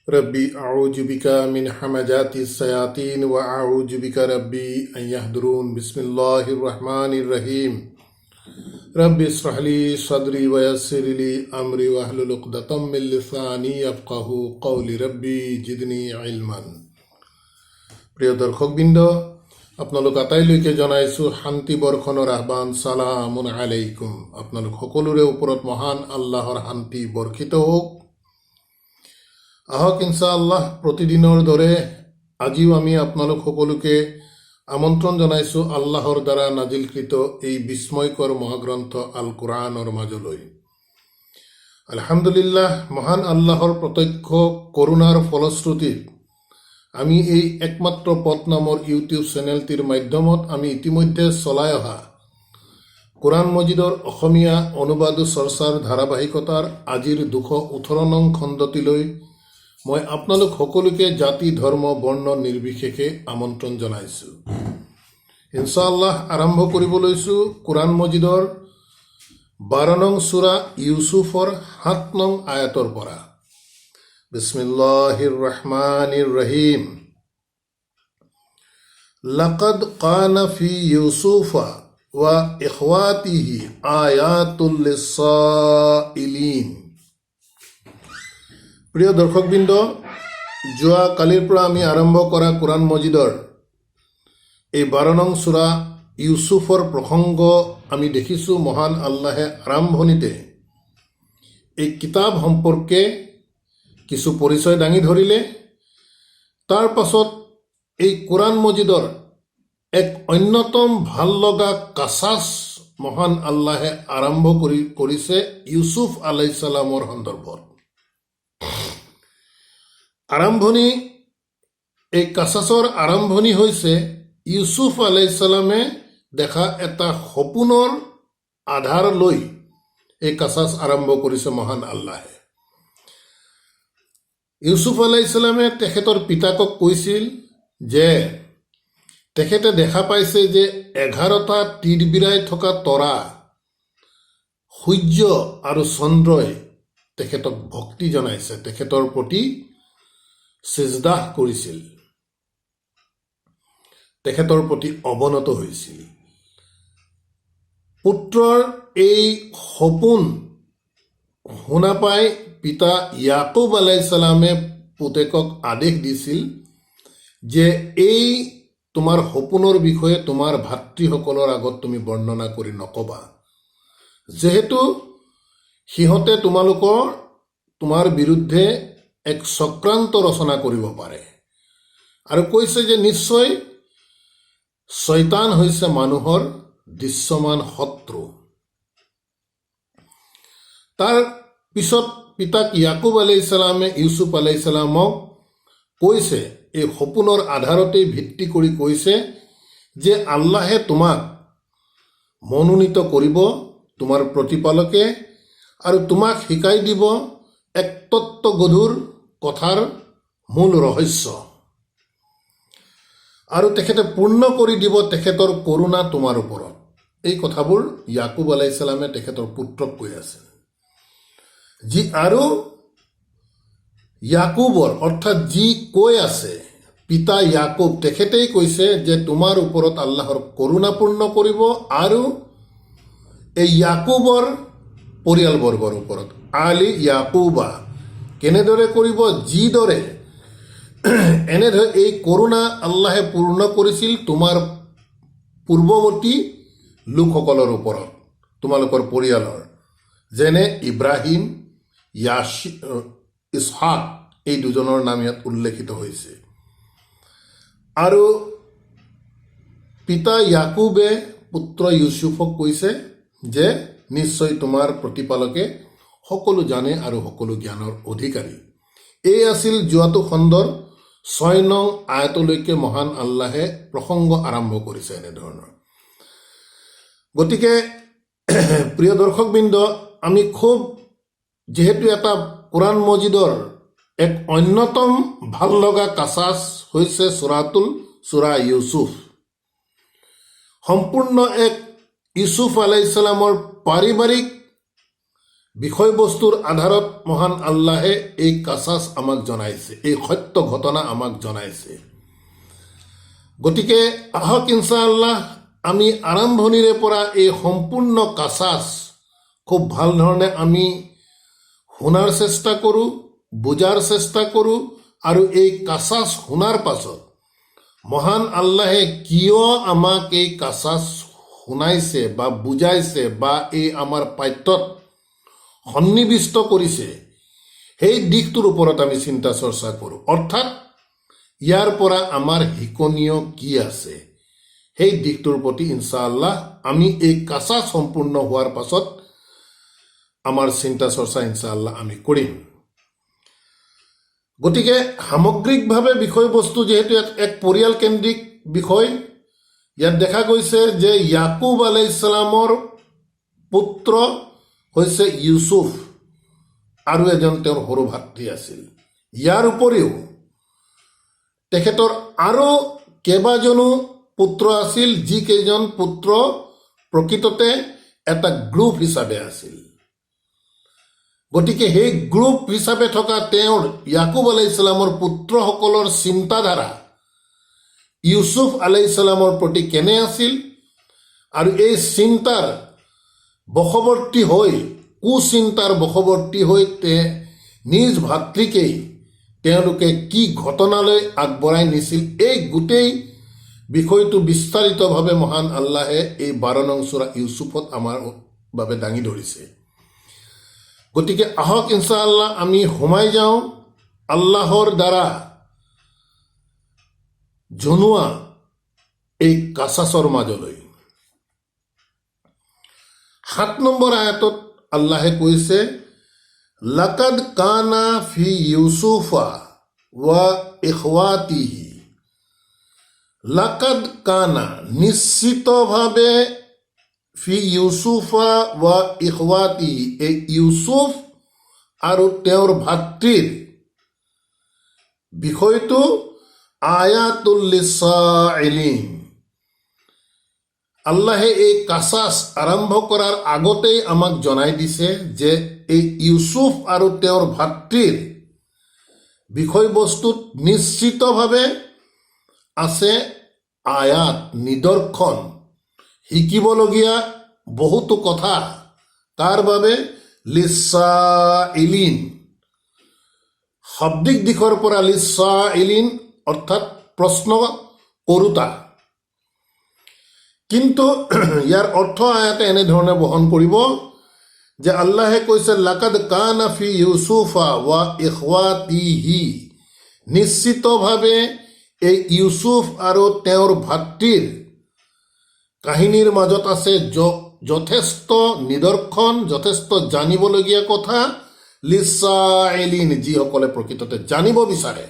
रब्बी अऊज़ु बिका मिन हमाजातिस शयातीन व अऊज़ु बिका रब्बी अन यहदुरून बिस्मिल्लाहिर रहमानिर रहीम रब्बि इश्रह ली सदरी व यस्सिर ली अमरी वहलुल उक़दतम मिन लिसानी यफ़क़हू क़ौली रब्बी जिदनी इल्मान। প্ৰিয় দৰ্শকবৃন্দ, আপোনালোক আটাইলৈকে জনাইছোঁ শান্তি বৰ্ষণৰ আহ্বান, সালামুন আলাইকুম। আপোনালোক সকলোৰে ওপৰত মহান আল্লাহৰ শান্তি বৰ্ষিত হওক। আহক ইনশাআল্লাহ প্ৰতিদিনৰ দৰে আজিও আমি আপোনালোক সকলোকে আমন্ত্ৰণ জনাইছোঁ আল্লাহৰ দ্বাৰা নাজিলকৃত এই বিস্ময়কৰ মহাগ্ৰন্থ আল কোৰআনৰ মাজলৈ। আলহামদুলিল্লাহ, মহান আল্লাহৰ প্ৰত্যক্ষ কৰোণাৰ ফলশ্ৰুতিত আমি এই একমাত্ৰ পথ নামৰ ইউটিউব চেনেলটিৰ মাধ্যমত আমি ইতিমধ্যে চলাই অহা কোৰআন মজিদৰ অসমীয়া অনুবাদ চৰ্চাৰ ধাৰাবাহিকতাৰ আজিৰ ২১৮ নং খণ্ডটিলৈ মই আপোনালোক সকলোকে জাতি ধৰ্ম বৰ্ণ নিৰ্বিশেষে আমন্ত্ৰণ জনাইছোঁ। ইনশাআল্লাহ আৰম্ভ কৰিব লৈছোঁ কোৰআন মজিদৰ 12 নং সূৰা ইউছুফৰ 7 নং আয়াতৰ পৰা। বিসমিল্লাহিৰ ৰহমানিৰ ৰহিম। লাকাদ কানা ফি ইউসুফা ওয়া ইখওয়াতিহি আয়াতুল লিসাইলিন। প্ৰিয় দৰ্শকবৃন্দ, যোৱা কালিৰ পৰা আমি আৰম্ভ কৰা কোৰআন মজিদৰ এই 12 নং সূৰা ইউছুফৰ প্ৰসংগ আমি দেখিছোঁ মহান আল্লাহে আৰম্ভণিতে এই কিতাপ সম্পৰ্কে কিছু পৰিচয় দাঙি ধৰিলে। তাৰ পাছত এই কোৰআন মজিদৰ এক অন্যতম ভাল লগা কাছাছ মহান আল্লাহে আৰম্ভ কৰিছে ইউছুফ আলাইহিস সালামৰ সন্দৰ্ভত। আৰম্ভণি, এই কাছাছৰ আৰম্ভণি হৈছে ইউছুফ আলাইহিস সালামে দেখা এটা সপোনৰ আধাৰ লৈ এই কাছাছ আৰম্ভ কৰিছে মহান আল্লাহে। ইউছুফ আলাইহিস সালামে তেখেতৰ পিতাকক কৈছিল যে তেখেতে দেখা পাইছে যে 11টা তীৰ বিৰাই থকা তৰা, সূৰ্য আৰু চন্দ্ৰই তেখেতক ভক্তি জনাইছে, তেখেতৰ প্ৰতি সিজদাহ কৰিছিল, তেখেতৰ প্ৰতি অৱনত হৈছিল। পুত্ৰৰ এই সপোন শুনা পাই পিতা ইয়াকুব আলাইহিস সালামে পুতেকক আদেশ দিছিল যে এই তোমাৰ সপোনৰ বিষয়ে তোমাৰ ভাতৃসকলৰ আগত তুমি বৰ্ণনা কৰি নকবা, যেহেতু সিহঁতে তোমাৰ বিৰুদ্ধে এক চক্ৰান্ত ৰচনা কৰিব পাৰে। আৰু কৈছে যে নিশ্চয় শয়তান হৈছে মানুহৰ দৃশ্যমান শত্ৰু। তাৰ পিছত পিতাক ইয়াকুব আলাইহিস সালামে ইউছুফ আলাইহিস সালামক কৈছে, এই সপোনৰ আধাৰতে ভিত্তি কৰি কৈছে যে আল্লাহে তোমাক মনোনীত কৰিব তোমাৰ প্ৰতিপালকে, আৰু তোমাক শিকাই দিব এক তত্ত্বগধুৰ কথাৰ মূল ৰহস্য, আৰু তেখেতে পূৰ্ণ কৰি দিব তেখেতৰ কৰোণা তোমাৰ ওপৰত। এই কথাবোৰ ইয়াকুব আলাইহিস সালামে তেখেতৰ পুত্ৰক কৈ আছে। আৰু ইয়াকুবৰ অৰ্থাৎ যি কৈ আছে পিতা ইয়াকুব, তেখেতেই কৈছে যে তোমাৰ ওপৰত আল্লাহৰ কৰোণা পূৰ্ণ কৰিব, আৰু এই ইয়াকুবৰ পৰিয়ালবৰ্গৰ ওপৰত আলি ইয়াকুবা কেনেদৰে কৰিব, যিদৰে এনেদৰে এই কৰোণা আল্লাহে পূৰ্ণ কৰিছিল তোমাৰ পূৰ্বৱৰ্তী লোকসকলৰ ওপৰত, তোমালোকৰ পৰিয়ালৰ, যেনে ইব্ৰাহিম, ইছহাক, এই দুজনৰ নাম ইয়াত উল্লেখিত হৈছে। আৰু পিতা ইয়াকুবে পুত্ৰ ইউছুফক কৈছে যে নিশ্চয় তোমাৰ প্ৰতিপালকে সকলো জানে আৰু সকলো জ্ঞানৰ অধিকাৰী। এই আছিল যোৱাটো খণ্ডৰ 6 নং আয়াতলৈকে মহান আল্লাহে প্ৰসংগ আৰম্ভ কৰিছে এনেধৰণৰ। গতিকে প্ৰিয় দৰ্শকবৃন্দ, আমি খুব যিহেতু এটা কোৰআন মজিদৰ এক অন্যতম ভাল লগা কাছাছ হৈছে সূৰা ইউছুফ, সম্পূৰ্ণ এক ইউছুফ আলাইহিস সালামৰ পাৰিবাৰিক বিষয়বস্তুৰ আধাৰত মহান আল্লাহে এই কাছাছ আমাক জনাইছে, এই সত্য ঘটনা আমাক জনাইছে। গতিকে আহক ইনশাআল্লাহ আমি আৰম্ভণিৰে পৰা এই সম্পূৰ্ণ কাছাছ খুব ভাল ধৰণে আমি শুনাৰ চেষ্টা কৰোঁ, বুজাৰ চেষ্টা কৰোঁ, আৰু এই কাছাছ শুনাৰ পাছত মহান আল্লাহে কিয় আমাক এই কাছাছ শুনাইছে বা বুজাইছে বা এই আমাৰ পাঠ্যত সন্নিৱিষ্ট কৰিছে, সেই দিশটোৰ ওপৰত আমি চিন্তা চৰ্চা কৰোঁ। অৰ্থাৎ ইয়াৰ পৰা আমাৰ শিকনীয় কি আছে, সেই দিশটোৰ প্ৰতি ইনশাআল্লাহ আমি এই কাছাছ সম্পূৰ্ণ হোৱাৰ পাছত আমাৰ চিন্তা চৰ্চা ইনশাআল্লাহ আমি কৰিম। গতিকে সামগ্ৰিকভাৱে বিষয়বস্তু যিহেতু এক পৰিয়ালকেন্দ্ৰিক বিষয়, ইয়াত দেখা গৈছে যে ইয়াকুব আলাইহিছ সালামৰ পুত্ৰ হৈছে ইউছুফ আৰু এজন তেওঁৰ সৰু ভাতৃ আছিল। ইয়াৰ উপৰিও তেখেতৰ আৰু কেইবাজনো পুত্ৰ আছিল, যিকেইজন পুত্ৰ প্ৰকৃততে এটা গ্ৰুপ হিচাপে আছিল। গতিকে সেই গ্ৰুপ হিচাপে থকা তেওঁৰ ইয়াকুব আলাইহিছ সালামৰ পুত্ৰসকলৰ চিন্তাধাৰা ইউছুফ আলাইহিছ সালামৰ প্ৰতি কেনে আছিল, আৰু এই চিন্তাৰ বশৱৰ্তী হৈ কুচিন্তাৰ বশৱৰ্তী হৈ নিজ ভাতৃকেই তেওঁলোকে কি ঘটনালৈ আগবঢ়াই নিছিল, এই গোটেই বিষয়টো বিস্তাৰিতভাৱে মহান আল্লাহে এই 12 নং সূৰা ইউছুফত আমাৰ বাবে দাঙি ধৰিছে। গতিকে আহক ইনশাআল্লাহ আমি সোমাই যাওঁ আল্লাহৰ দ্বাৰা জনোৱা এই কাছাছৰ মাজলৈ। 7 নম্বৰ আয়াতত আল্লাহে কৈছে, লাকাদ কানা ফি ইউছুফা ওয়া ইখৱাতিহি। লাকাদ কানা নিশ্চিতভাৱে, ফি ইউছুফা ওয়া ইখৱাতিহি এই ইউছুফ আৰু তেওঁৰ ভাতৃৰ বিষয়টো আয়াতুল লিছাইলিন। আল্লাহে এই কাছাছ আৰম্ভ কৰাৰ আগতেই আমাক জনাই দিছে যে এই ইউছুফ আৰু তেওঁৰ ভাতৃৰ বিষয়বস্তুত নিশ্চিতভাৱে আছে আয়াত, নিদৰ্শন, শিকিবলগীয়া বহুতো কথা। তাৰ বাবে লিছাইলিন, শাব্দিক দিশৰ পৰা লিছাইলিন অৰ্থাৎ প্ৰশ্ন কৰোতা। কিন্তু ইয়াৰ অৰ্থ আয়াতে এনেধৰণে বহন কৰিব যে আল্লাহে কৈছে লাকাদ কানা ফি ইউছুফা ওয়া ইখৱাতিহি, নিশ্চিতভাৱে এই ইউছুফ আৰু তেওঁৰ ভাতৃৰ কাহিনীৰ মাজত আছে যথেষ্ট নিদৰ্শন, যথেষ্ট জানিবলগীয়া কথা। লিছাইলিন, যিসকলে প্ৰকৃততে জানিব বিচাৰে,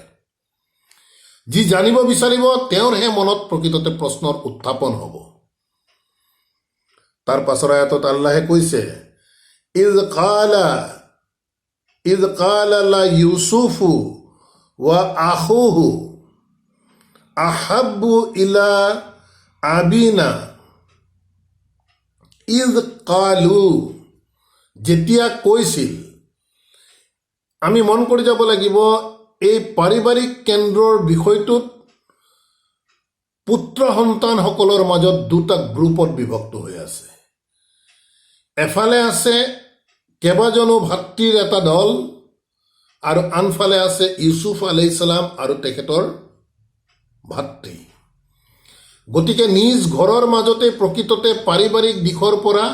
যি জানিব বিচাৰিব তেওঁৰহে মনত প্ৰকৃততে প্ৰশ্নৰ উত্থাপন হ'ব। তাৰ পাছৰ আয়াতত আল্লাহে কৈছে, ইজ কালা লা ইউছুফু ওয়া আখুহু আহাব্বু ইলা আবিনা ইজ কালু। যেতিয়া কৈছিল, আমি মন কৰি যাব লাগিব এই পাৰিবাৰিক কেন্দ্ৰৰ বিষয়টোত পুত্ৰ সন্তানসকলৰ মাজত দুটা গ্ৰুপত বিভক্ত হৈ আছে। এফালে আছে কেইবাজনো ভাতৃৰ এটা দল, আৰু আনফালে আছে ইউছুফ আলাইহিছ সালাম আৰু তেখেতৰ ভাতৃ। গতিকে নিজ ঘৰৰ মাজতে প্ৰকৃততে পাৰিবাৰিক দিশৰ পৰা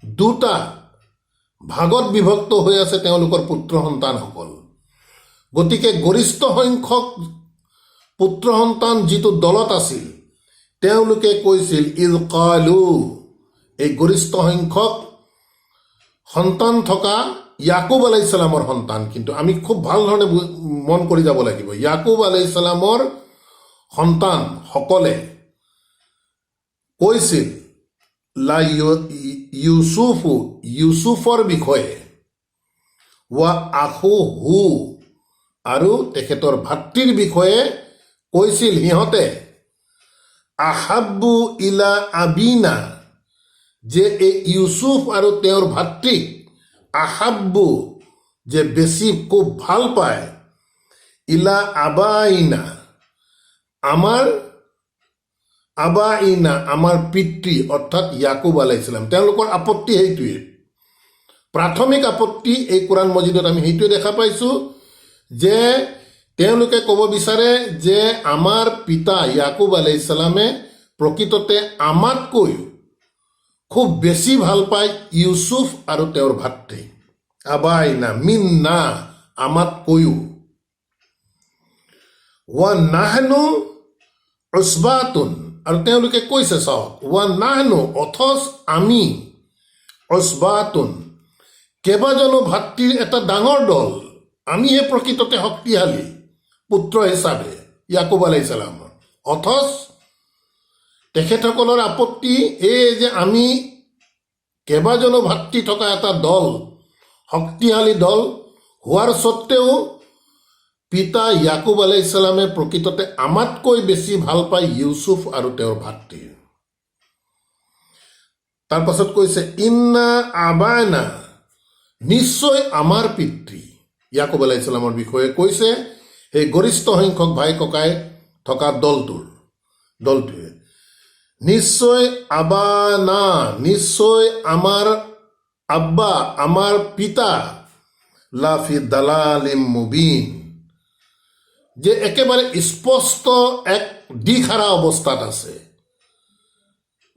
দুটা ভাগত বিভক্ত হৈ আছে তেওঁলোকৰ পুত্ৰ সন্তানসকল। গতিকে গৰিষ্ঠ সংখ্যক পুত্ৰ সন্তান যিটো দলত আছিল, তেওঁলোকে কৈছিল ইজ কালু, এই গৰিষ্ঠ সংখ্যক সন্তান থকা ইয়াকুব আলাইহিছ সালামৰ সন্তান। কিন্তু আমি খুব ভাল ধৰণে মন কৰি যাব লাগিব, ইয়াকুব আলাইহিছ সালামৰ সন্তানসকলে কৈছিল লা ইউছুফু, ইউছুফৰ বিষয়ে, ওয়া আখুহু আৰু তেখেতৰ ভাতৃৰ বিষয়ে কৈছিল সিহঁতে আহাব্বু ইলা আবিনা, যে এই ইউছুফ আৰু তেওঁৰ ভাতৃক আহাব্বু যে বেশি খুব ভাল পায় ইলা আবাইনা আমাৰ পিতৃ অৰ্থাৎ ইয়াকুব আলাইহিছ সালাম, তেওঁলোকৰ আপত্তি সেইটোৱে। প্ৰাথমিক আপত্তি এই কোৰাণ মজিদত আমি সেইটোৱে দেখা পাইছোঁ যে তেওঁলোকে ক'ব বিচাৰে যে আমাৰ পিতা ইয়াকুব আলাইহিছ সালামে প্ৰকৃততে আমাতকৈ খুব বেছি ভাল পায় ইউচুফ আৰু তেওঁৰ ভাতৃ। আবাইনা মিন্না আমাতকৈও, ৱা নাহনু উছবাতুন, আৰু তেওঁলোকে কৈছে চাওক, ৱা নাহনু অথচ আমি, উছবাতুন কেইবাজনো ভাতৃৰ এটা ডাঙৰ দল, আমিহে প্ৰকৃততে শক্তিশালী পুত্ৰ হিচাপে ইয়াকুব আলাইহিছ সালামৰ। অথচ তেখেতসকলৰ আপত্তি এই যে আমি কেইবাজনো ভাতৃ থকা এটা দল, শক্তিশালী দল হোৱাৰ স্বত্তেও পিতা ইয়াকুব আলাইহিছ সালামে প্ৰকৃততে আমাতকৈ বেছি ভাল পায় ইউচুফ আৰু তেওঁৰ ভাতৃ। তাৰ পাছত কৈছে ইন্না আবানা, নিশ্চয় আমাৰ পিতৃ। ইয়াকুব আলাইহিছ সালামৰ বিষয়ে কৈছে সেই গৰিষ্ঠ সংখ্যক ভাই ককাই থকা দলটোৱে নিশ্চয় আবানা, নিশ্চয় আমাৰ আব্বা, আমাৰ পিতা লাফি দালালিম মুবিন, যে একেবাৰে স্পষ্ট এক দিশহাৰা অৱস্থাত আছে,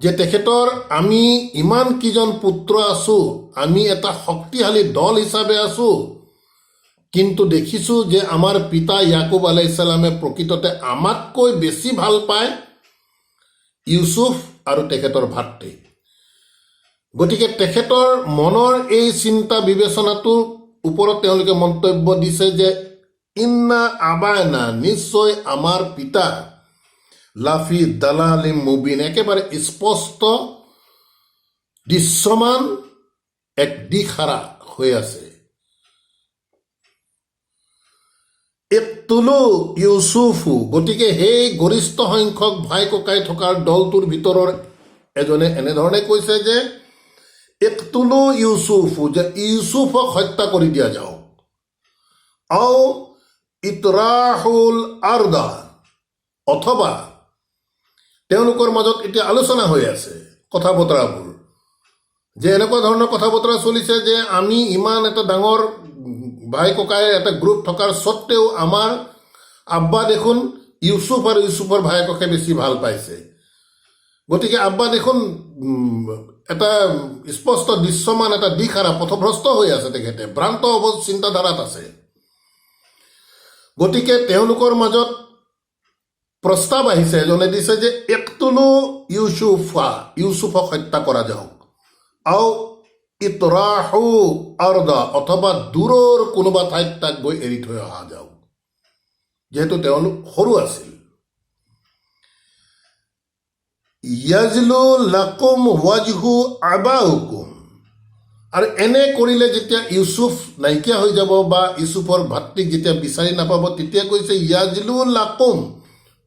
যে তেখেতৰ আমি ইমান কিজন পুত্ৰ আছো, আমি এটা শক্তিশালী দল হিচাপে আছো, কিন্তু দেখিছোঁ যে আমাৰ পিতা ইয়াকুব আলাইহিছ সালামে প্ৰকৃততে আমাতকৈ বেছি ভাল পায় ইউচুফ আৰু তেখেতৰ ভাতৃ। গতিকে তেখেতৰ মনৰ এই চিন্তা বিবেচনাটোৰ ওপৰত তেওঁলোকে মন্তব্য দিছে যে ইন্না আবানা, নিশ্চয় আমাৰ পিতা লাফি দালালিম মুবিন, একেবাৰে স্পষ্ট দৃশ্যমান এক দিশহাৰা হৈ আছে। ইকতুলু ইউচুফু, গতিকে সেই গৰিষ্ঠ সংখ্যক ভাই ককাই থকাৰ দলটোৰ ভিতৰৰ এজনে এনেধৰণে কৈছে যে ইকতুলু ইউচুফু, যে ইউচুফক হত্যা কৰি দিয়া যাওক, আও ইতৰাহুল আৰদা, অথবা তেওঁলোকৰ মাজত এতিয়া আলোচনা হৈ আছে কথা বতৰাবোৰ, যে এনেকুৱা ধৰণৰ কথা বতৰা চলিছে যে আমি ইমান এটা ডাঙৰ ভাই ককাই এটা গ্ৰুপ থকাৰ স্বত্তেও আমাৰ আব্বা দেখোন ইউচুফ আৰু ইউচুফৰ ভায়েককে বেছি ভাল পাইছে। গতিকে আব্বা দেখোন এটা স্পষ্ট দৃশ্যমান এটা দিশহাৰা পথভ্ৰষ্ট হৈ আছে, তেখেতে ভ্ৰান্ত চিন্তাধাৰাত আছে। গতিকে তেওঁলোকৰ মাজত প্ৰস্তাৱ আহিছে, এজনে দিছে যে ইকতুলু ইউচুফক হত্যা কৰা যাওক, আও ইতৰাহু আৰদা, অথবা দূৰৰ কোনোবা ঠাইত তাক গৈ এৰি থৈ অহা যাওক, যিহেতু তেওঁলোক সৰু আছিল। ইয়াজলু লাকুম ৱাজহু আবাউকুম, আৰু এনে কৰিলে যেতিয়া ইউচুফ নাইকিয়া হৈ যাব বা ইউচুফৰ ভাতৃক যেতিয়া বিচাৰি নাপাব, তেতিয়া কৈছে ইয়াজলু লাকুম,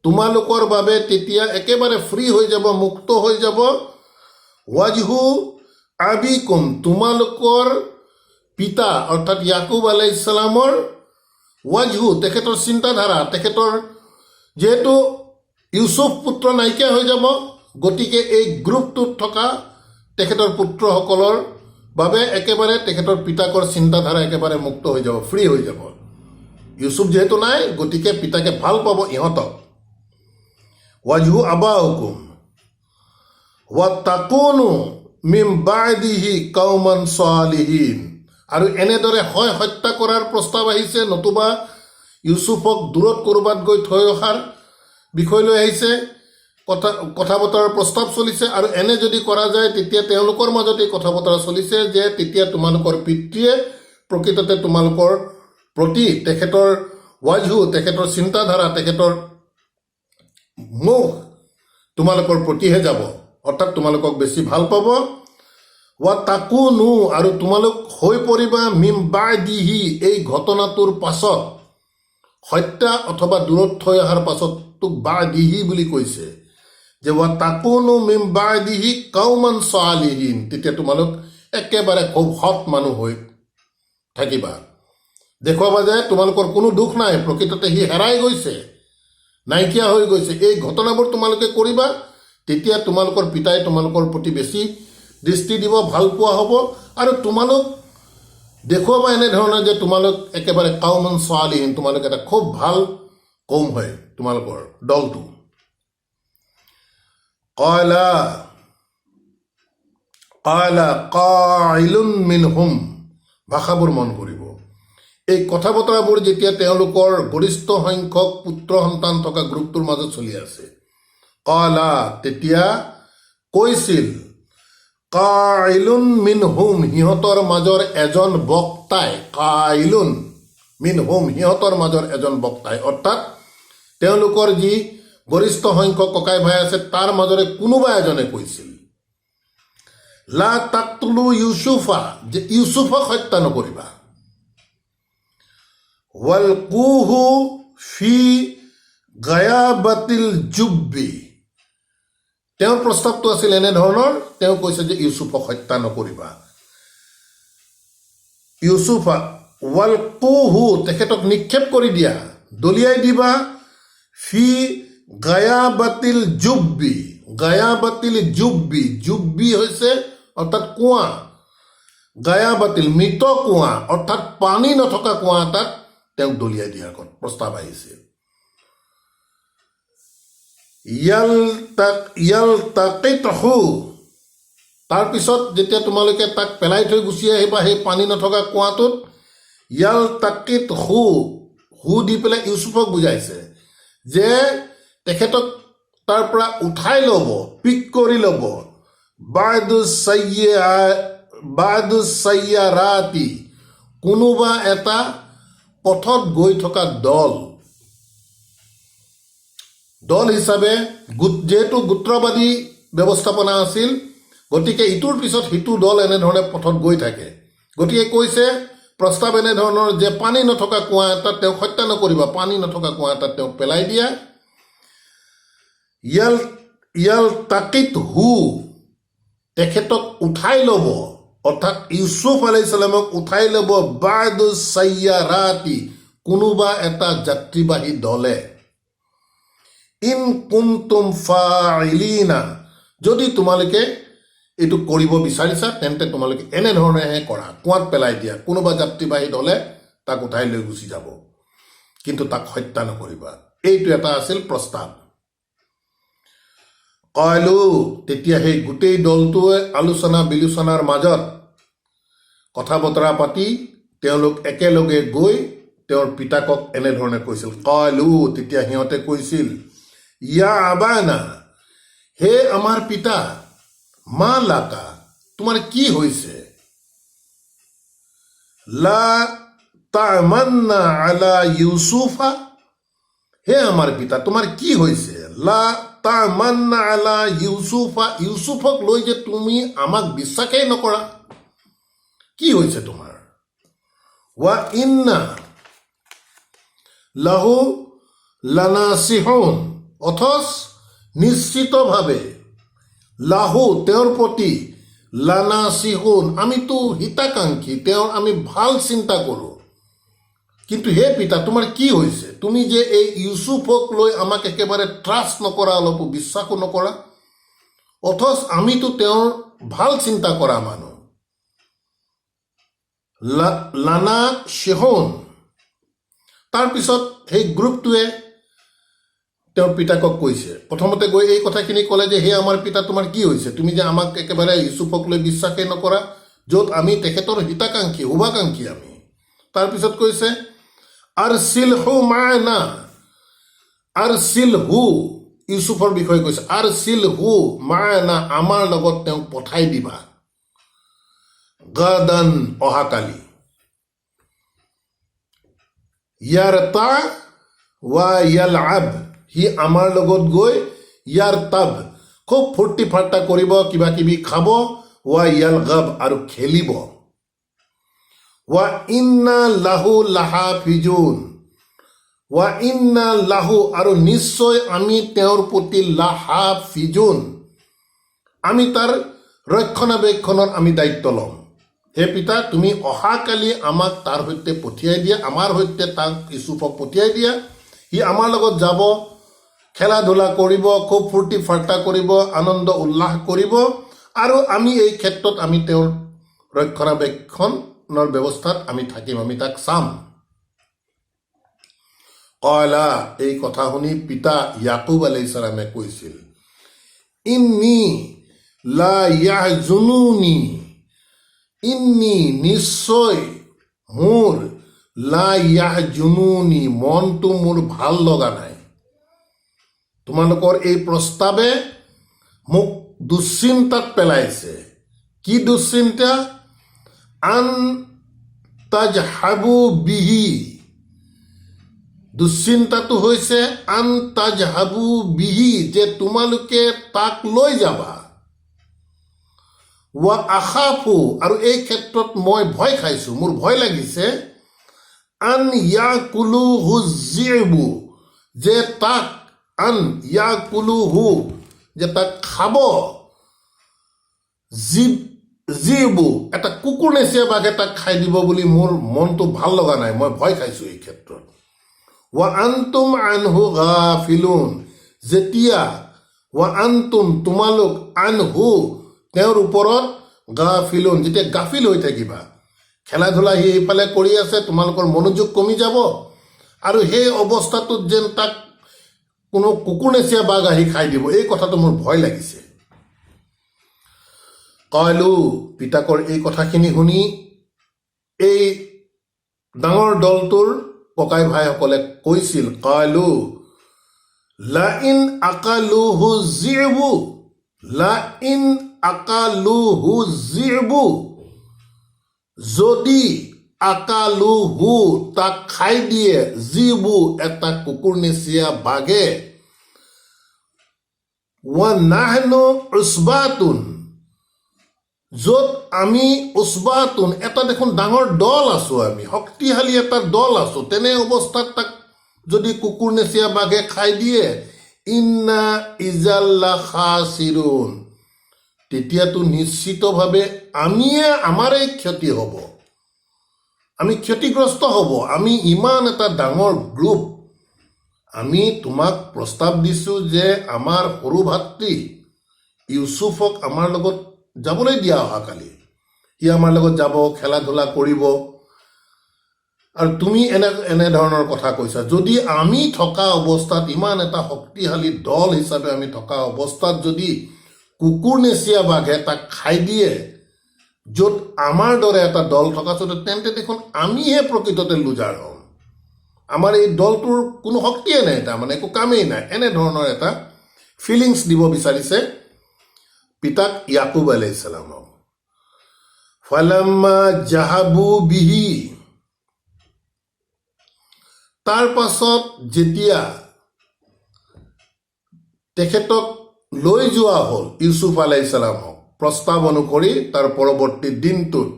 তোমালোকৰ বাবে তেতিয়া একেবাৰে ফ্ৰী হৈ যাব, মুক্ত হৈ যাব, ৱাজহু আবিকুম, তোমালোকৰ পিতা অৰ্থাৎ ইয়াকুব আলাইহিছ সালামৰ ৱাজহু, তেখেতৰ চিন্তাধাৰা, তেখেতৰ যিহেতু ইউচুফ পুত্ৰ নাইকিয়া হৈ যাব, গতিকে এই গ্ৰুপটোত থকা তেখেতৰ পুত্ৰসকলৰ বাবে একেবাৰে তেখেতৰ পিতাকৰ চিন্তাধাৰা একেবাৰে মুক্ত হৈ যাব, ফ্ৰী হৈ যাব। ইউচুফ যিহেতু নাই, গতিকে পিতাকে ভাল পাব ইহঁতক। ৱাজহু আবাউকুম ৱা তাকুনু মিন বা'দিহি কওমান ছালিহিন, আৰু এনেদৰে হয় হত্যা কৰাৰ প্ৰস্তাৱ আহিছে, নতুবা ইউচুফক দূৰত ক'ৰবাত গৈ থৈ অহাৰ বিষয় লৈ আহিছে, কথা বতৰাৰ প্ৰস্তাৱ চলিছে। আৰু এনে যদি কৰা যায় তেতিয়া তেওঁলোকৰ মাজতে কথা বতৰা চলিছে যে তেতিয়া তোমালোকৰ পিতৃয়ে প্ৰকৃততে তোমালোকৰ প্ৰতি তেখেতৰ ৱাজহু, তেখেতৰ চিন্তাধাৰা, তেখেতৰ মুখ তোমালোকৰ প্ৰতিহে যাব, অৰ্থাৎ তোমালোকক বেছি ভাল পাব। ৱা তাকুনু, আৰু তোমালোক হৈ পৰিবা মিন বা'দিহি, এই ঘটনাটোৰ পাছত, হত্যা অথবা দূৰত থৈ অহাৰ পাছত তোক বা'দিহি বুলি কৈছে, যে ৱা তাকুনু মিন বা'দিহি কওমান ছালিহিন, তেতিয়া তোমালোক একেবাৰে খুব সৎ মানুহ হৈ থাকিবা, দেখুৱাবা যে তোমালোকৰ কোনো দুখ নাই, প্ৰকৃততে সি হেৰাই গৈছে, নাইকিয়া হৈ গৈছে। এই ঘটনাবোৰ তোমালোকে কৰিবা, তেতিয়া তোমালোকৰ পিতাই তোমালোকৰ প্ৰতি বেছি দৃষ্টি দিব, ভাল পোৱা হ'ব। আৰু তোমালোক দেখুৱাবা এনেধৰণে যে তোমালোক একেবাৰে কাউমান ছোৱালীহীন, তোমালোক এটা খুব ভাল কৌম হয় তোমালোকৰ দলটো। قَالَ قَائِلٌ মিনহুম, ভাষাবোৰ মন কৰিব। এই কথা বতৰাবোৰ যেতিয়া তেওঁলোকৰ গৰিষ্ঠ সংখ্যক পুত্ৰ সন্তান থকা গ্ৰুপটোৰ মাজত চলি আছে, কালা তেতিয়া কৈছিল, কাইলুন মিনহুম সিহঁতৰ মাজৰ এজন বক্তাই, কাইলুন মিনহুম সিহঁতৰ মাজৰ এজন বক্তাই, অৰ্থাৎ তেওঁলোকৰ যি গৰিষ্ঠ সংখ্যক ককাই ভাই আছে তাৰ মাজৰে কোনোবা এজনে কৈছিল, লা তাকতুলু ইউছুফা, যে ইউছুফক হত্যা নকৰিবা, ৱালকুহু ফি গায়াবাতিল জুব্বি, তেওঁৰ প্ৰস্তাৱটো আছিল এনেধৰণৰ, তেওঁ কৈছে যে ইউছুফক হত্যা নকৰিবা। ইউছুফা ৱালকুহু, তেখেতক নিক্ষেপ কৰি দিয়া, দলিয়াই দিবা, ফি গায়াবাতিল জুব্বি, গায়াবাতিল জুব্বি, জুব্বি হৈছে অৰ্থাৎ কুঁৱা, গায়াবাতিল মৃত কুঁৱা, অৰ্থাৎ পানী নথকা কুঁৱা এটাত তেওঁক দলিয়াই দিয়াৰ প্ৰস্তাৱ আহিছিল। ইয়ালতাকিতহু, তাৰপিছত যেতিয়া তোমালোকে তাক পেলাই থৈ গুচি আহিবা সেই পানী নথকা কুঁৱাটোত, ইয়ালতাকিতহু, হু দি পেলাই ইউছুফক বুজাইছে যে তেখেতক তাৰ পৰা উঠাই ল'ব, পিক কৰি ল'ব, বাদু সাইয়াৰাতি, কোনোবা এটা পথত গৈ থকা দল হিচাপে, যিহেতু গোত্ৰবাদী ব্যৱস্থাপনা আছিল, গতিকে ইটোৰ পিছত সিটো দল এনেধৰণে পথত গৈ থাকে। গতিকে কৈছে প্ৰস্তাৱ এনেধৰণৰ যে পানী নথকা কুঁৱা এটাত তেওঁক হত্যা নকৰিবা, পানী নথকা কুঁৱা এটাত তেওঁক পেলাই দিয়া। ইয়ালতাকিতহু, তেখেতক উঠাই ল'ব, অৰ্থাৎ ইউছুফ আলাইহিছ সালামক উঠাই ল'ব, বাদু সাইয়াৰাতি, কোনোবা এটা যাত্ৰীবাহী দলে। ইন কুনতুম ফাইলিনা, যদি তোমালোকে এইটো কৰিব বিচাৰিছা তেন্তে তোমালোকে এনেধৰণেহে কৰা, কুঁৱাত পেলাই দিয়া, কোনোবা যাত্ৰীবাহী দলে তাক উঠাই লৈ গুচি যাব, কিন্তু তাক হত্যা নকৰিবা। এইটো এটা আছিল প্ৰস্তাৱ। কাইলু, তেতিয়া সেই গোটেই দলটোৱে আলোচনা বিলোচনাৰ মাজত কথা বতৰা পাতি তেওঁলোক একেলগে গৈ তেওঁৰ পিতাকক এনেধৰণে কৈছিল। কাইলু, তেতিয়া সিহঁতে কৈছিল, ইয়া আবানা, হে আমাৰ পিতা, মা লাকা, তোমাৰ কি হৈছে, লা তামান্না আলা ইউছুফা, হে আমাৰ পিতা তোমাৰ কি হৈছে, লা তামান্না আলা ইউছুফা, ইউছুফক লৈ যে তুমি আমাক বিশ্বাসেই নকৰা, কি হৈছে তোমাৰ। ৱা ইন্না লাহু লানাছিহুন, অথচ নিশ্চিতভাৱে, লাহু তেওঁৰ প্ৰতি, লানাছিহুন আমিতো হিতাকাংক্ষী, তেওঁৰ আমি ভাল চিন্তা কৰোঁ, কিন্তু হে পিতা তোমাৰ কি হৈছে, তুমি যে এই ইউছুফক লৈ আমাক একেবাৰে ট্ৰাষ্ট নকৰা, অলপো বিশ্বাসো নকৰা, অথচ আমিতো তেওঁৰ ভাল চিন্তা কৰা মানুহ। লানা শ্বেহুন, তাৰপিছত সেই গ্ৰুপটোৱে তেওঁৰ পিতাকক কৈছে, প্ৰথমতে গৈ এই কথাখিনি ক'লে যে হে আমাৰ পিতা তোমাৰ কি হৈছে, তুমি যে আমাক একেবাৰে ইউছুফক লৈ বিশ্বাসেই নকৰা, য'ত আমি তেখেতৰ হিতাকাংক্ষী, শুভাকাংক্ষী আমি। তাৰপিছত কৈছে আৰচিলহু মা'না, আৰচিলহু, ইউছুফৰ বিষয়ে কৈছে, আৰচিলহু মা'না, আমাৰ লগত তেওঁক পঠাই দিবা, গাদান, অহাকালি, ইয়াৰতা ৱা ইয়ালআব, সি আমাৰ লগত গৈ ইয়াৰতাব, খুব ফূৰ্তি ফাৰ্তা কৰিব, কিবা কিবি খাব, ৱা ইয়ালগাব, আৰু খেলিব, ৱা ইন্না লাহু লাহাফিজুন, ৱা ইন্না লাহু, আৰু নিশ্চয় আমি তেওঁৰ প্ৰতি লাহাফিজুন, আমি তাৰ ৰক্ষণাবেক্ষণৰ আমি দায়িত্ব ল'ম। হে পিতা তুমি অহাকালি আমাক তাৰ সৈতে পঠিয়াই দিয়া, আমাৰ সৈতে তাক ইউচুফক পঠিয়াই দিয়া, সি আমাৰ লগত যাব, খেলা ধূলা কৰিব, খুব ফূৰ্তি ফাৰ্তা কৰিব, আনন্দ উল্লাস কৰিব, আৰু আমি এই ক্ষেত্ৰত আমি তেওঁৰ ৰক্ষণাবেক্ষণৰ ব্যৱস্থাত আমি থাকিম, আমি তাক চাম। কয়লা এই কথা শুনি পিতা ইয়াকুব আলাইহিছ সালামে কৈছিল, ইন্নী লা ইয়াহজুনুনি, ইন্নী নিশ্চয় মোৰ, লা ইয়াহজুনুনি মনটো মোৰ ভাল লগা নাই। তোমালোকৰ এই প্ৰস্তাৱে মোক দুশ্চিন্তাত পেলাইছে। কি দুশ্চিন্তা? আন তাজহাবু বিহি, দুশ্চিন্তাটো হৈছে আন তাজহাবু বিহি, যে তোমালোকে তাক লৈ যাবা। ৱা আখাফু, আৰু এই ক্ষেত্ৰত মই ভয় খাইছোঁ, মোৰ ভয় লাগিছে, আন ইয়াকুলুহু যিবু, যে তাক আন ইয়াকুলুহু, যে তাক খাব, যিবু এটা কুকুৰ নেচিয়া বাঘে তাক খাই দিব বুলি মোৰ মনটো ভাল লগা নাই, মই ভয় খাইছোঁ এই ক্ষেত্ৰত। ৱা আনতুম আনহু গাফিলুন, যেতিয়া ৱা আনতুম তোমালোক আনহু তেওঁৰ ওপৰত গাফিলুন, যেতিয়া গাফিল হৈ থাকিবা, খেলা ধূলা সি এইফালে কৰি আছে, তোমালোকৰ মনোযোগ কমি যাব, আৰু সেই অৱস্থাটোত যেন তাক কোনো কুকুৰ নেচিয়া বাঘ আহি খাই দিব, এই কথাটো মোৰ ভয় লাগিছে। কয়লো, পিতাকৰ এই কথাখিনি শুনি এই ডাঙৰ দলটোৰ ককাই ভাইসকলে কৈছিল, কয়লো লাইন আকালুহু যিবু, লাইন আকালুহু যিবু, যদি আকালুহু তাক খাই দিয়ে, যিবু এটা কুকুৰ নেচিয়া বাঘে, ৱা নাহনু উছবাতুন, য'ত আমি উছবাতুন এটা দেখোন ডাঙৰ দল আছোঁ, আমি শক্তিশালী এটা দল আছোঁ, তেনে অৱস্থাত তাক যদি কুকুৰ নেচিয়া বাঘে খাই দিয়ে, ইন্না ইজাল্লা খাছিৰুন, তেতিয়াতো নিশ্চিতভাৱে আমাৰেই ক্ষতি হ'ব, আমি ক্ষতিগ্ৰস্ত হ'ব। আমি ইমান এটা ডাঙৰ গ্ৰুপ, আমি তোমাক প্ৰস্তাৱ দিছোঁ যে আমাৰ সৰু ভাতৃ ইউচুফক আমাৰ লগত যাবলৈ দিয়া অহাকালি, সি আমাৰ লগত যাব, খেলা ধূলা কৰিব, আৰু তুমি এনেধৰণৰ কথা কৈছা। যদি আমি থকা অৱস্থাত, ইমান এটা শক্তিশালী দল হিচাপে আমি থকা অৱস্থাত যদি কুকুৰ নেচিয়া বাঘে তাক খাই দিয়ে, য'ত আমাৰ দৰে এটা দল থকা চতে, তেন্তে দেখোন আমিহে প্ৰকৃততে লুজাৰ হ'ম, আমাৰ এই দলটোৰ কোনো শক্তিয়ে নাই, তাৰমানে একো কামেই নাই, এনেধৰণৰ এটা ফিলিংছ দিব বিচাৰিছে পিতাক ইয়াকুব আলাইহিছ সালামক। ফালাম্মা জাহাবু বিহি, তাৰ পাছত যেতিয়া তেখেতক লৈ যোৱা হ'ল ইউচুফ আলাইহিছ সালামক প্ৰস্তাৱ অনুসৰি, তাৰ পৰৱৰ্তী দিনটোত,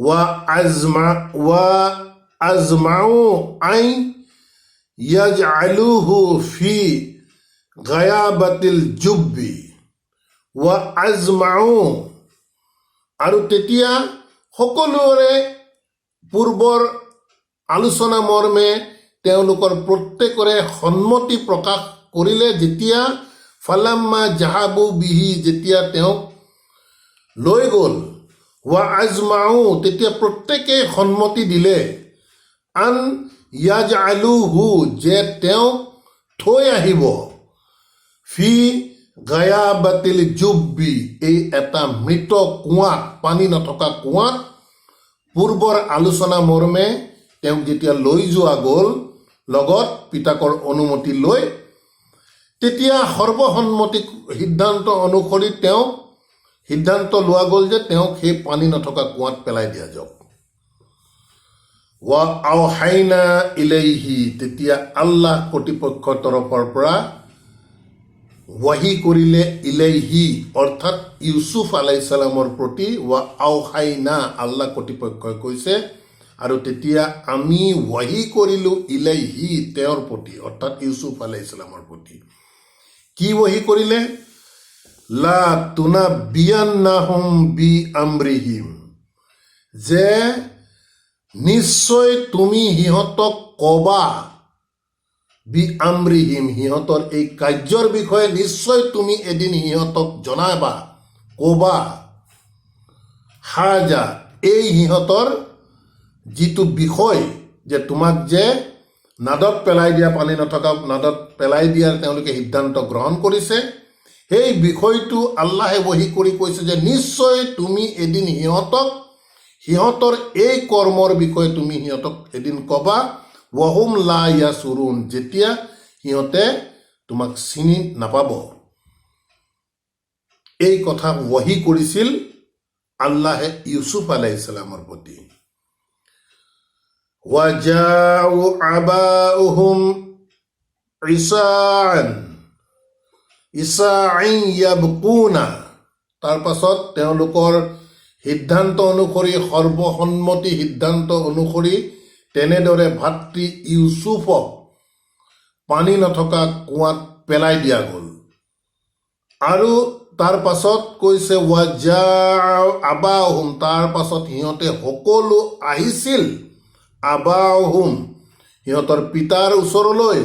ৱা আজমাউ আই ইয়াজআলুহু ফি গায়াবাতিল জুব্বি, ৱা আজমাউ, আৰু তেতিয়া সকলোৰে পূৰ্বৰ আলোচনা মৰ্মে তেওঁলোকৰ প্ৰত্যেকৰে সন্মতি প্ৰকাশ কৰিলে, যেতিয়া ফালাম্মা জাহাবু বিহি, যেতিয়া তেওঁক লৈ গ'ল, ৱা আজমাউ, তেতিয়া প্ৰত্যেকেই সন্মতি দিলে, আন ইয়াজআলুহু, যে তেওঁক থৈ আহিব, ফি গায়াবাতিল জুব্বি, এই এটা মৃত কুঁৱাত, পানী নথকা কুঁৱাত, পূৰ্বৰ আলোচনা মৰ্মে তেওঁক যেতিয়া লৈ যোৱা গ'ল, লগত পিতাকৰ অনুমতি লৈ, তেতিয়া সৰ্বসন্মতি সিদ্ধান্ত অনুসৰি তেওঁক সিদ্ধান্ত লোৱা গ'ল যে তেওঁক সেই পানী নথকা কুঁৱাত পেলাই দিয়া যাওক। ৱা আওহাইনা ইলাইহি, তেতিয়া আল্লাহ কৰ্তৃপক্ষৰ তৰফৰ পৰা ৱাহি কৰিলে, ইলাইহি অৰ্থাৎ ইউচুফ আলাইহিছ সালামৰ প্ৰতি, ৱা আওহাইনা আল্লাহ কৰ্তৃপক্ষই কৈছে, আৰু তেতিয়া আমি ৱাহি কৰিলোঁ ইলাইহি তেওঁৰ প্ৰতি, অৰ্থাৎ ইউচুফ আলাইহিছ সালামৰ প্ৰতি। কি ৱাহি কৰিলে? লা তুনাব্বিয়ান্নাহুম বি আমৰিহিম, যে নিশ্চয় তুমি সিহঁতক কবা, বি আমৰিহিম, সিহঁতৰ এই কাৰ্যৰ বিষয়ে নিশ্চয় তুমি এদিন সিহঁতক জনাবা, কবা। হাজা, এই সিহঁতৰ যিটো বিষয়, যে তোমাক যে নাদত পেলাই দিয়া, পানী নথকা নাদত পেলাই দিয়াৰ তেওঁলোকে সিদ্ধান্ত গ্ৰহণ কৰিছে, সেই বিষয়টো আল্লাহে বহি কৰি কৈছে যে নিশ্চয় তুমি এদিন সিহঁতৰ এই কৰ্মৰ বিষয়ে তুমি সিহঁতক এদিন কবা, ৱহুম লা ইয়াচুৰুন, যেতিয়া সিহঁতে তোমাক চিনি নাপাব। এই কথা ৱহি কৰিছিল আল্লাহে ইউচুফ আলাইহিস সালামৰ প্ৰতি। ওয়াজাউ আবাউহুম ইসাআন ইয়াবকুনা, তাৰ পাছত তেওঁলোকৰ সিদ্ধান্ত অনুসৰি, সৰ্বসন্মতি সিদ্ধান্ত অনুসৰি তেনেদৰে ভাতৃ ইউচুফক পানী নথকা কুঁৱাত পেলাই দিয়া গ'ল। আৰু তাৰ পাছত কৈছে ওয়াজাউ আবাউহুম, তাৰ পাছত সিহঁতে সকলো আহিছিল, আবাউহুম সিহঁতৰ পিতাৰ ওচৰলৈ,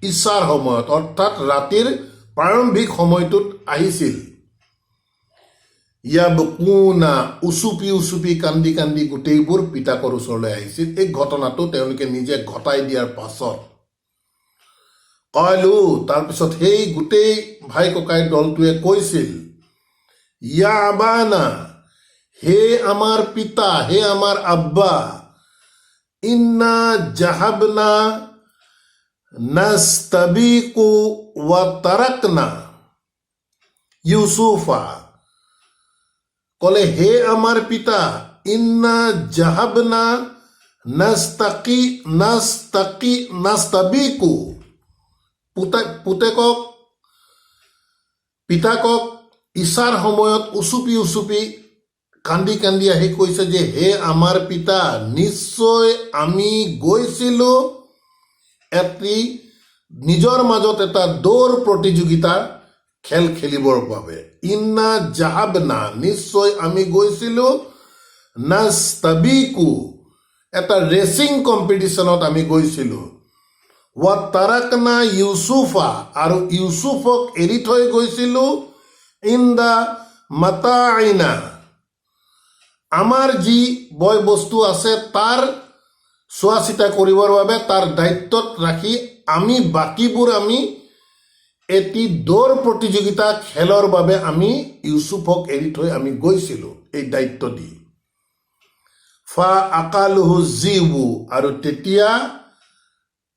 ইছাৰ সময়ত, অৰ্থাৎ ৰাতিৰ প্ৰাৰম্ভিক সময়টোত আহিছিল। ইয়াবকুনা, উচুপি উচুপি কান্দি কান্দি গোটেইবোৰ পিতাকৰ ওচৰলৈ আহিছিল। এই ঘটনাটো তেওঁলোকে নিজে ঘটাই দিয়াৰ পাছত কালু, তাৰপিছত সেই গোটেই ভাই ককাই দলটোৱে কৈছিল, ইয়া আবানা, হে আমাৰ পিতা, হে আমাৰ আব্বা, ইন্না জাহাবনা নাস্তাবিকু ওয়া তাৰাকনা ইউসুফা, কলে হে আমাৰ পিতা, ইন্না জাহাবনা নাস্তাবিকু, পিতাকক ইছাৰ সময়ত উচুপি উচুপি কান্দি কান্দি আহি কৈছে যে হে আমাৰ পিতা, নিশ্চয় আমি গৈছিলো এটি নিজৰ মাজত এটা দৌৰ প্ৰতিযোগিতা খেল খেলিবৰ বাবে। ইন্না জাহাবনা, নিশ্চয় আমি গৈছিলো, নাস্তাবিকু, এটা ৰেচিং কম্পিটিশ্যনত আমি গৈছিলো, ওয়া তাৰাকনা ইউচুফা, আৰু ইউচুফক এৰি থৈ গৈছিলো, ইন্দা মাতাইনা, আমাৰ যি বয় বস্তু আছে তাৰ চোৱা চিতা কৰিবৰ বাবে, তাৰ দায়িত্বত ৰাখি আমি বাকীবোৰ আমি এটি দৌৰ প্ৰতিযোগিতা খেলৰ বাবে আমি ইউচুফক এৰি থৈ আমি গৈছিলো এই দায়িত্ব দি। ফা আকালুহু জিবু, আৰু তেতিয়া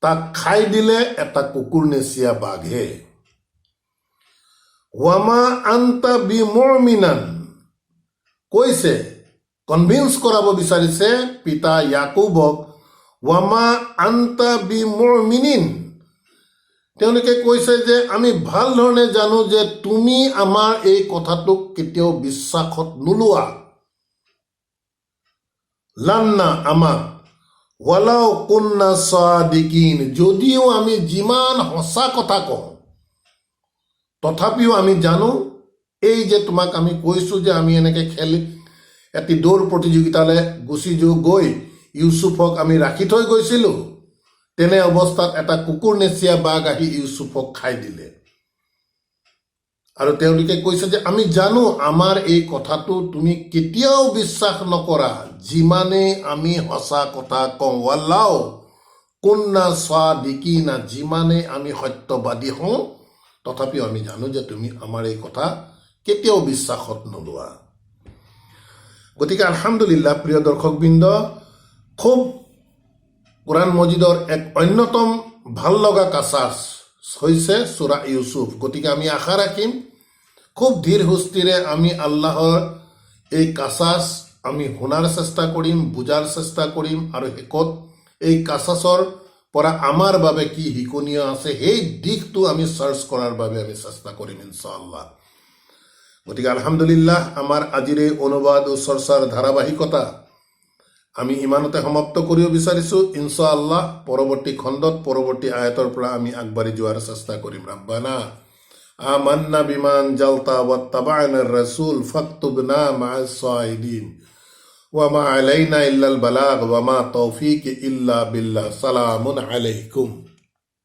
তাক খাই দিলে এটা কুকুৰনেচীয়া বাঘে। ওয়ামা আন্তা বিমুমিনান, কৈছে, কনভিন্স কৰাব বিচাৰিছে পিতা ইয়াকুবক, ওয়ামা আন্তা বিমুমিনিন, তেওঁলোকে কৈছে যে আমি ভাল ধৰণে জানো যে তুমি আমাৰ এই কথাটোক কেতিয়াও বিশ্বাসত নোলোৱা, লান্না আমাক, ওয়ালাও কুন্না সাদিকিন, যদিও আমি যিমান সঁচা কথা কওঁ তথাপিও আমি জানো এই যে তোমাক আমি কৈছো যে আমি এনেকে এটি দৌৰ প্ৰতিযোগিতালৈ গৈ ইউচুফক আমি ৰাখি থৈ গৈছিলো, তেনে অৱস্থাত এটা কুকুৰনেচীয়া বাঘ আহি ইউচুফক খাই দিলে। আৰু তেওঁলোকে কৈছে যে আমি জানো আমাৰ এই কথাটো তুমি কেতিয়াও বিশ্বাস নকৰা, যিমানে আমি সঁচা কথা কওঁ, ৱাল্লাও কুন্না সাদিকিনা, যিমানে আমি সত্যবাদী হওঁ তথাপিও আমি জানো যে তুমি আমাৰ এই কথা কেতিয়াও বিশ্বাসত নোলোৱা। গতিকে আলহামদুলিল্লাহ, প্ৰিয় দৰ্শকবৃন্দ, খুব কোৰআন মজিদৰ এক অন্যতম ভাল লগা কাছাছ হৈছে সূৰা ইউচুফ। গতিকে আমি আশা ৰাখিম খুব ধীৰ সুস্থিৰে আমি আল্লাহৰ এই কাছাছ আমি শুনাৰ চেষ্টা কৰিম, বুজাৰ চেষ্টা কৰিম, আৰু শেষত এই কাছাছৰ পৰা আমাৰ বাবে কি শিকনীয় আছে সেই দিশটো আমি চাৰ্চ কৰাৰ বাবে আমি চেষ্টা কৰিম ইনশাআল্লাহ। গতিকে আলহামদুলিল্লাহ, আমাৰ আজিৰ এই অনুবাদ ও চৰ্চাৰ ধাৰাবাহিকতা আমি ইমানতে সমাপ্ত কৰিব বিচাৰিছো। ইনশাআল্লাহ পৰৱৰ্তী খণ্ডত পৰৱৰ্তী আয়াতৰ পৰা আমি আগবাঢ়ি যোৱাৰ চেষ্টা কৰিম। ৰাব্বানা आमन्ना बिमा अंजलता वत्तबअना रसूल फक्तुबना मअस साइदीन वमा अलैना इल्लल बलाग वमा तौफीक इल्ला बिल्लाह सलामुन अलैकुम।